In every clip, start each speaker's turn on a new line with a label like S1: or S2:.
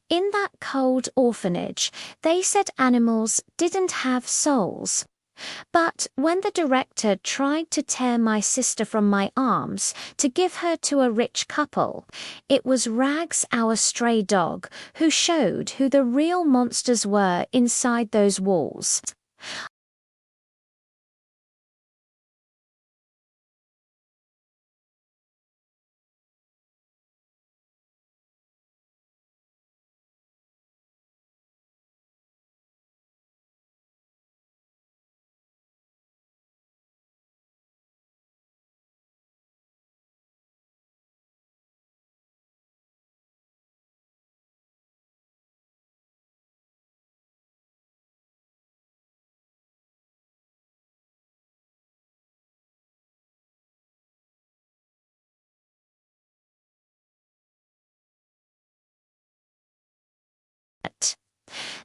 S1: In that cold orphanage, they said animals didn't have souls. But when the director tried to tear my sister from my arms to give her to a rich couple, it was Rags, our stray dog, who showed who the real monsters were inside those walls.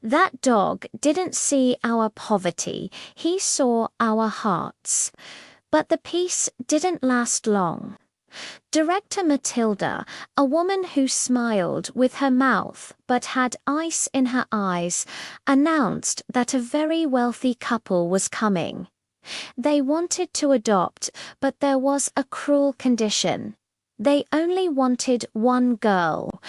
S1: That dog didn't see our poverty, he saw our hearts. But the peace didn't last long. Director Matilda, a woman who smiled with her mouth but had ice in her eyes, announced that a very wealthy couple was coming. They wanted to adopt, but there was a cruel condition. They only wanted one girl.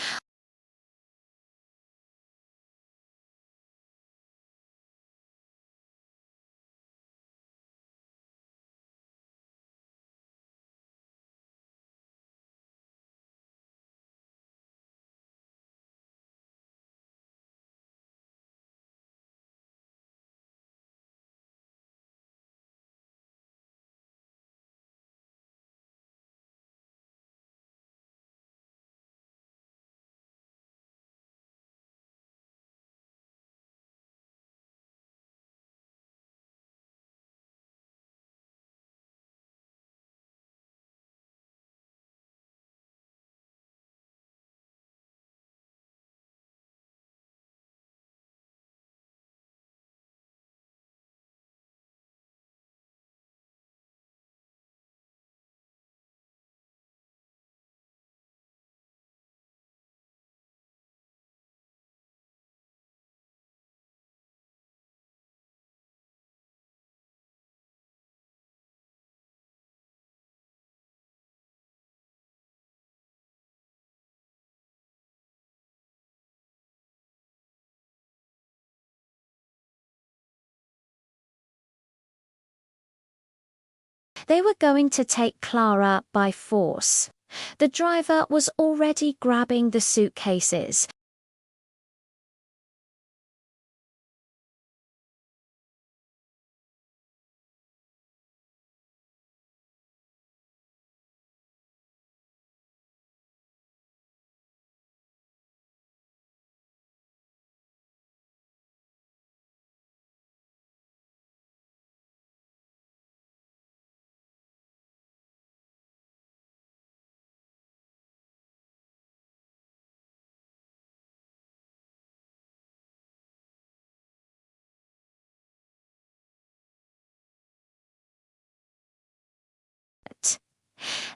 S1: They were going to take Clara by force. The driver was already grabbing the suitcases.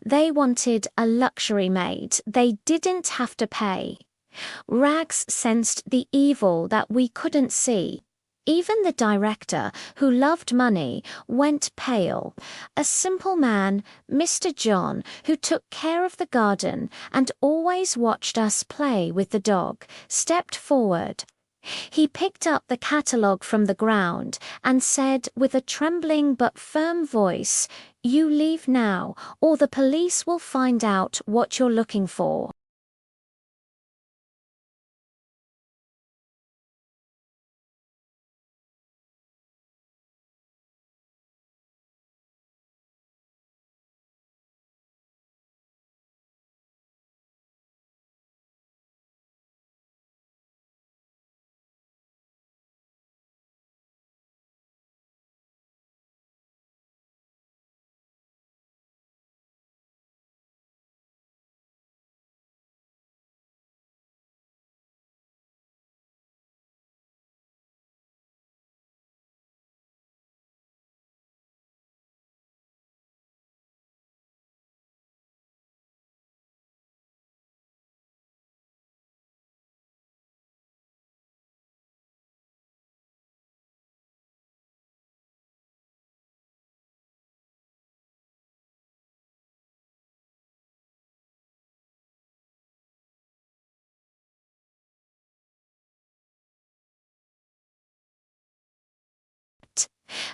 S1: They wanted a luxury maid they didn't have to pay. Rags sensed the evil that we couldn't see. Even the director, who loved money, went pale. A simple man, Mr. John, who took care of the garden and always watched us play with the dog, stepped forward. He picked up the catalogue from the ground and said with a trembling but firm voice, "You leave now, or the police will find out what you're looking for."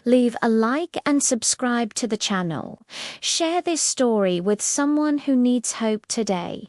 S1: Leave a like and subscribe to the channel. Share this story with someone who needs hope today.